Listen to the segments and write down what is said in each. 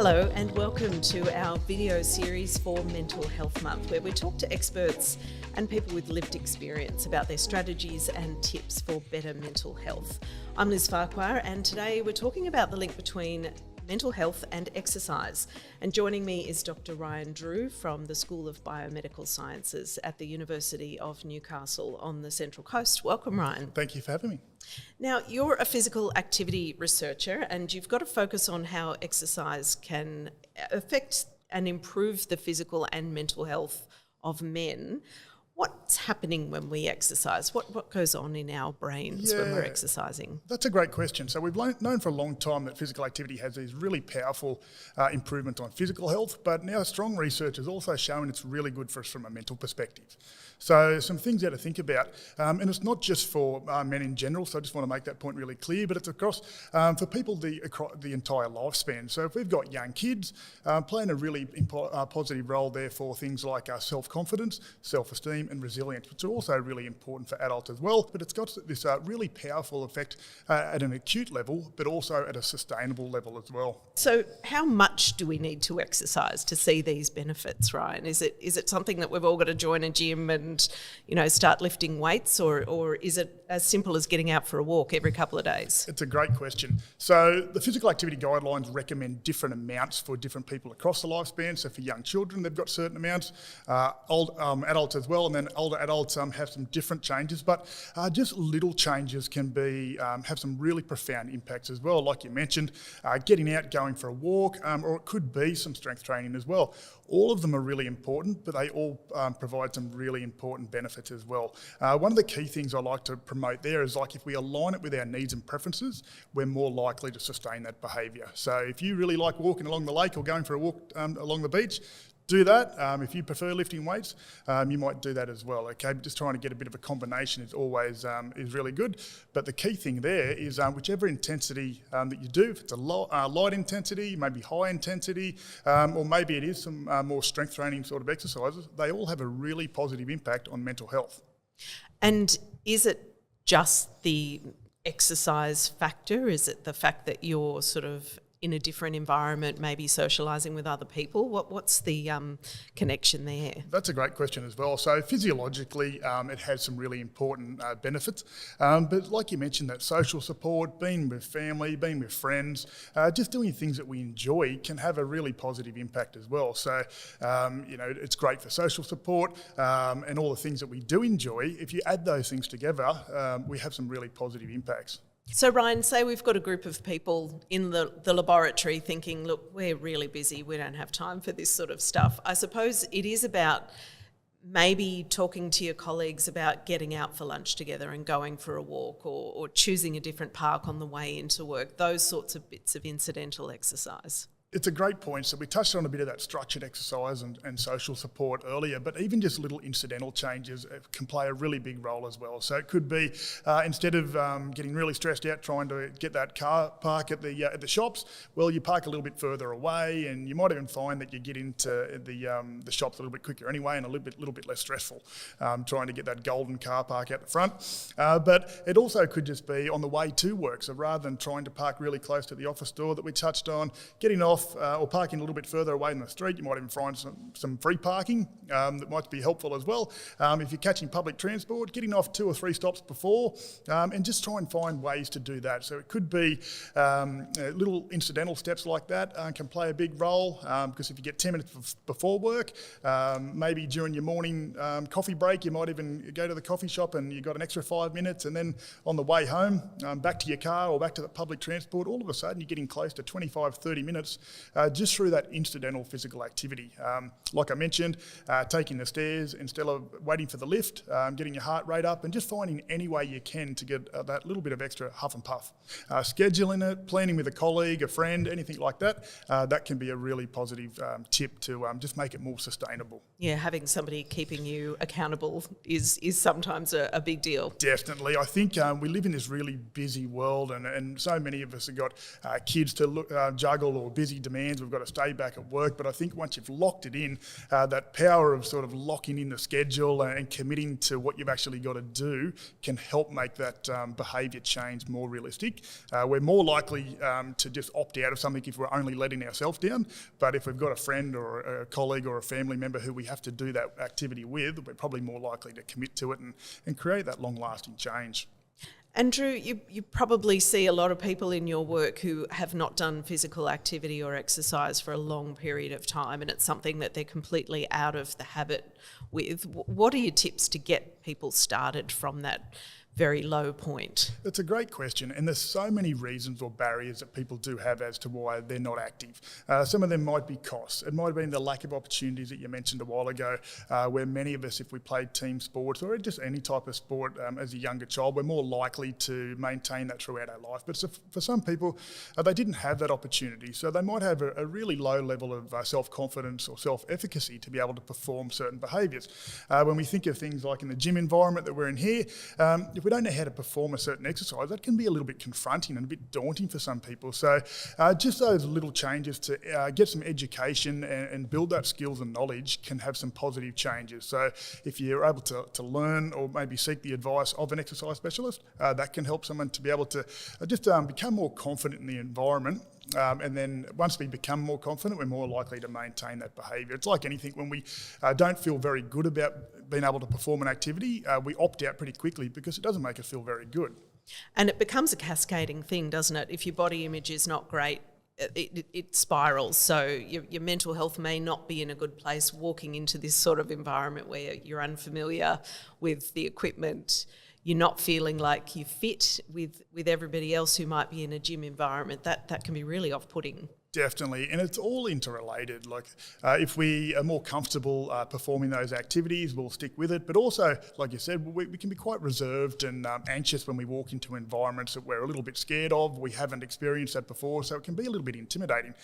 Hello and welcome to our video series for Mental Health Month, where we talk to experts and people with lived experience about their strategies and tips for better mental health. I'm Liz Farquhar, and today we're talking about the link between mental health and exercise. And joining me is Dr. Ryan Drew from the School of Biomedical Sciences at the University of Newcastle on the Central Coast. Welcome, Ryan. Thank you for having me. Now, you're a physical activity researcher and you've got to focus on how exercise can affect and improve the physical and mental health of men. What's happening when we exercise? What goes on in our brains when we're exercising? That's a great question. So we've known for a long time that physical activity has these really powerful improvements on physical health, but now strong research has also shown it's really good for us from a mental perspective. So some things there to think about, and it's not just for men in general, so I just want to make that point really clear, but it's across for people the entire lifespan. So if we've got young kids, playing a really positive role there for things like self-confidence, self-esteem and resilience, which are also really important for adults as well. But it's got this really powerful effect at an acute level, but also at a sustainable level as well. So how much do we need to exercise to see these benefits, Ryan? Is it something that we've all got to join a gym and start lifting weights, or is it as simple as getting out for a walk every couple of days? It's a great question. So the physical activity guidelines recommend different amounts for different people across the lifespan. So for young children, they've got certain amounts, old adults as well, and then older adults have some different changes, but just little changes can be have some really profound impacts as well. Like you mentioned, getting out, going for a walk, or it could be some strength training as well. All of them are really important, but they all provide some really important benefits as well. One of the key things I like to promote there is, like, if we align it with our needs and preferences, we're more likely to sustain that behaviour. So if you really like walking along the lake or going for a walk along the beach, do that. If you prefer lifting weights, you might do that as well. Okay, just trying to get a bit of a combination is always is really good. But the key thing there is whichever intensity that you do, if it's a light intensity, maybe high intensity, or maybe it is some more strength training sort of exercises, they all have a really positive impact on mental health. And is it just the exercise factor? Is it the fact that you're sort of in a different environment, maybe socialising with other people? What's the connection there? That's a great question as well. So physiologically, it has some really important benefits. But like you mentioned, that social support, being with family, being with friends, just doing things that we enjoy can have a really positive impact as well. So, it's great for social support and all the things that we do enjoy. If you add those things together, we have some really positive impacts. So Ryan, say we've got a group of people in the laboratory thinking, look, we're really busy, we don't have time for this sort of stuff. I suppose it is about maybe talking to your colleagues about getting out for lunch together and going for a walk, or choosing a different park on the way into work, those sorts of bits of incidental exercise. It's a great point. So we touched on a bit of that structured exercise and social support earlier, but even just little incidental changes can play a really big role as well. So it could be instead of getting really stressed out trying to get that car park at the shops, well, you park a little bit further away, and you might even find that you get into the shops a little bit quicker anyway, and a little bit less stressful trying to get that golden car park out the front. But it also could just be on the way to work. So rather than trying to park really close to the office door that we touched on, getting off or parking a little bit further away in the street, you might even find some free parking that might be helpful as well. If you're catching public transport, getting off 2 or 3 stops before, and just try and find ways to do that. So it could be little incidental steps like that can play a big role, because if you get 10 minutes before work, maybe during your morning coffee break, you might even go to the coffee shop and you've got an extra 5 minutes, and then on the way home, back to your car or back to the public transport, all of a sudden you're getting close to 25, 30 minutes just through that incidental physical activity. Like I mentioned, taking the stairs instead of waiting for the lift, getting your heart rate up, and just finding any way you can to get that little bit of extra huff and puff. Scheduling it, planning with a colleague, a friend, anything like that, that can be a really positive tip to just make it more sustainable. Yeah, having somebody keeping you accountable is sometimes a big deal. Definitely. I think we live in this really busy world, and so many of us have got kids to juggle, or busy demands, we've got to stay back at work. But I think once you've locked it in, that power of sort of locking in the schedule and committing to what you've actually got to do can help make that behaviour change more realistic. We're more likely to just opt out of something if we're only letting ourselves down. But if we've got a friend or a colleague or a family member who we have to do that activity with, we're probably more likely to commit to it and create that long-lasting change. Andrew, you probably see a lot of people in your work who have not done physical activity or exercise for a long period of time, and it's something that they're completely out of the habit with. What are your tips to get people started from that very low point? That's a great question, and there's so many reasons or barriers that people do have as to why they're not active. Some of them might be costs. It might have been the lack of opportunities that you mentioned a while ago, where many of us, if we played team sports or just any type of sport as a younger child, we're more likely to maintain that throughout our life. But for some people, they didn't have that opportunity, so they might have a really low level of self-confidence or self-efficacy to be able to perform certain behaviours. When we think of things like in the gym environment that we're in here, if we don't know how to perform a certain exercise, that can be a little bit confronting and a bit daunting for some people. So just those little changes to get some education and build up skills and knowledge can have some positive changes. So if you're able to learn or maybe seek the advice of an exercise specialist, that can help someone to be able to just become more confident in the environment. And then once we become more confident, we're more likely to maintain that behaviour. It's like anything, when we don't feel very good about being able to perform an activity, we opt out pretty quickly because it doesn't make us feel very good. And it becomes a cascading thing, doesn't it? If your body image is not great, it spirals. So your mental health may not be in a good place walking into this sort of environment where you're unfamiliar with the equipment. You're not feeling like you fit with everybody else who might be in a gym environment. That can be really off-putting. Definitely, and it's all interrelated. Like if we are more comfortable performing those activities, we'll stick with it. But also, like you said, we can be quite reserved and anxious when we walk into environments that we're a little bit scared of. We haven't experienced that before, so it can be a little bit intimidating.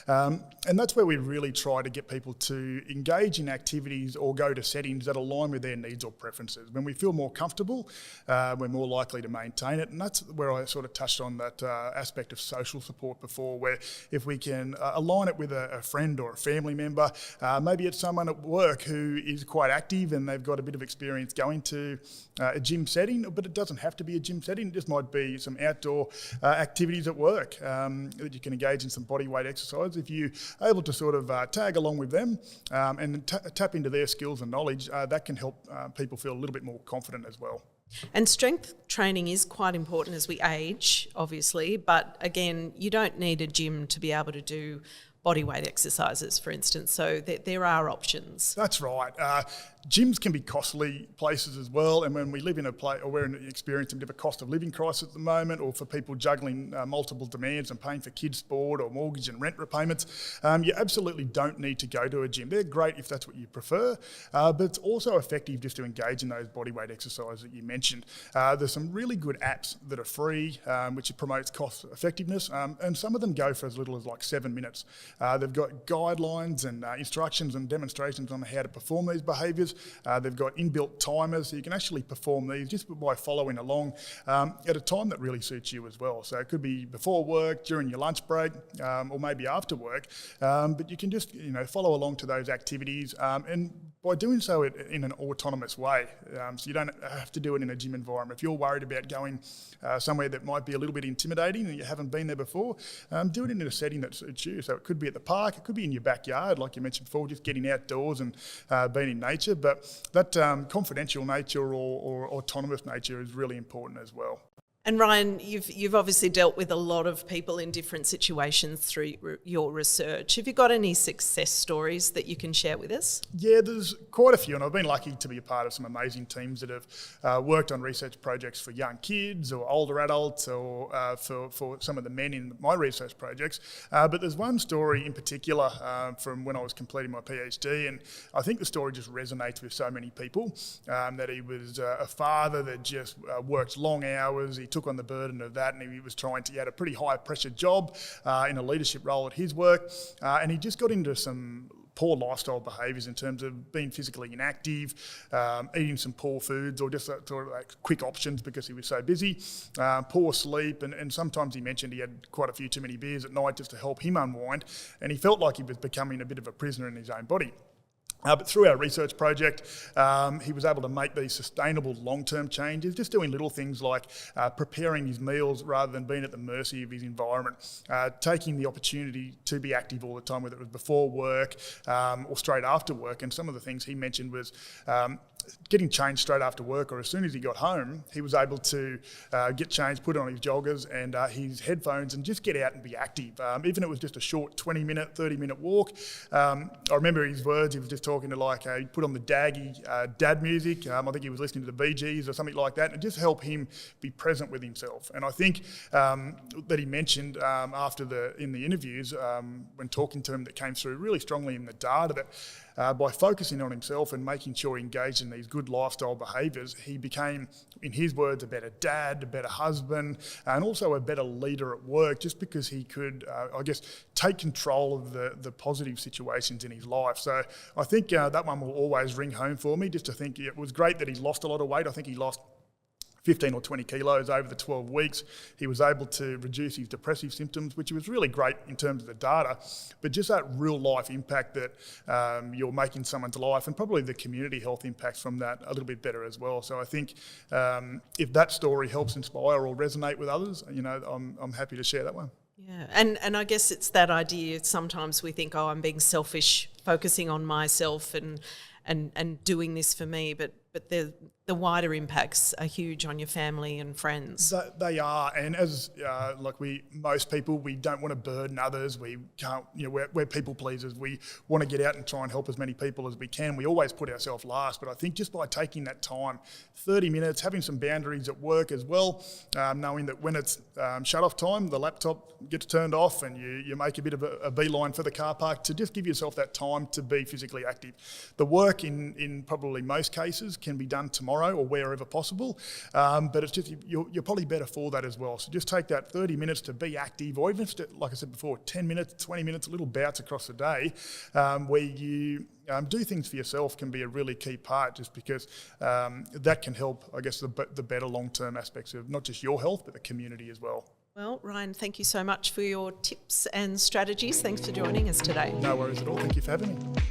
And that's where we really try to get people to engage in activities or go to settings that align with their needs or preferences. When we feel more comfortable, we're more likely to maintain it. And that's where I sort of touched on that aspect of social support before, where if we can align it with a friend or a family member. Maybe it's someone at work who is quite active and they've got a bit of experience going to a gym setting, but it doesn't have to be a gym setting. It just might be some outdoor activities at work that you can engage in some body weight exercise. If you're able to sort of tag along with them and tap into their skills and knowledge, that can help people feel a little bit more confident as well. And strength training is quite important as we age, obviously, but again, you don't need a gym to be able to do body weight exercises, for instance, so there are options. That's right. Gyms can be costly places as well, and when we live in a place, or we're experiencing a bit of a cost of living crisis at the moment, or for people juggling multiple demands and paying for kids' sport or mortgage and rent repayments, you absolutely don't need to go to a gym. They're great if that's what you prefer, but it's also effective just to engage in those bodyweight exercises that you mentioned. There's some really good apps that are free, which promotes cost effectiveness, and some of them go for as little as like 7 minutes. They've got guidelines and instructions and demonstrations on how to perform these behaviours. They've got inbuilt timers, so you can actually perform these just by following along at a time that really suits you as well. So it could be before work, during your lunch break, or maybe after work. But you can just follow along to those activities, and by doing so in an autonomous way. So you don't have to do it in a gym environment. If you're worried about going somewhere that might be a little bit intimidating and you haven't been there before, do it in a setting that suits you. So it could be at the park, it could be in your backyard, like you mentioned before, just getting outdoors and being in nature. But that confidential nature or autonomous nature is really important as well. And Ryan, you've obviously dealt with a lot of people in different situations through your research. Have you got any success stories that you can share with us? Yeah, there's quite a few, and I've been lucky to be a part of some amazing teams that have worked on research projects for young kids or older adults, or for some of the men in my research projects. But there's one story in particular from when I was completing my PhD, and I think the story just resonates with so many people, that he was a father that just worked long hours. He took on the burden of that, and he had a pretty high pressure job in a leadership role at his work, and he just got into some poor lifestyle behaviours in terms of being physically inactive, eating some poor foods or just sort of like quick options because he was so busy, poor sleep, and sometimes he mentioned he had quite a few too many beers at night just to help him unwind, and he felt like he was becoming a bit of a prisoner in his own body. But through our research project, he was able to make these sustainable long-term changes, just doing little things like preparing his meals rather than being at the mercy of his environment, taking the opportunity to be active all the time, whether it was before work or straight after work. And some of the things he mentioned was getting changed straight after work, or as soon as he got home, he was able to get changed, put on his joggers and his headphones and just get out and be active. Even if it was just a short 20-minute, 30-minute walk. I remember his words, he was just talking to he put on the dad music. I think he was listening to the Bee Gees or something like that, and just help him be present with himself. And I think that he mentioned in the interviews, when talking to him, that came through really strongly in the data that by focusing on himself and making sure he engaged in these good lifestyle behaviours, he became, in his words, a better dad, a better husband, and also a better leader at work, just because he could, take control of the positive situations in his life. So I think that one will always ring home for me, just to think it was great that he lost a lot of weight. I think he lost 15 or 20 kilos over the 12 weeks. He was able to reduce his depressive symptoms, which was really great in terms of the data, but just that real life impact that you're making someone's life, and probably the community health impacts from that a little bit better as well. So I think if that story helps inspire or resonate with others, I'm happy to share that one. Yeah, and I guess it's that idea, sometimes we think, I'm being selfish, focusing on myself and doing this for me, but the wider impacts are huge on your family and friends. They are, and as most people, we don't want to burden others. We can't, we're people pleasers. We want to get out and try and help as many people as we can. We always put ourselves last, but I think just by taking that time, 30 minutes, having some boundaries at work as well, knowing that when it's shut off time, the laptop gets turned off and you make a bit of a beeline for the car park to just give yourself that time to be physically active. The work in probably most cases can be done tomorrow or wherever possible, but it's just you're probably better for that as well. So just take that 30 minutes to be active, or even if it's, like I said before, 10 minutes, 20 minutes, little bouts across the day where you do things for yourself can be a really key part, just because that can help, I guess, the better long-term aspects of not just your health, but the community as well. Well, Ryan, thank you so much for your tips and strategies. Thanks for joining us today. No worries at all. Thank you for having me.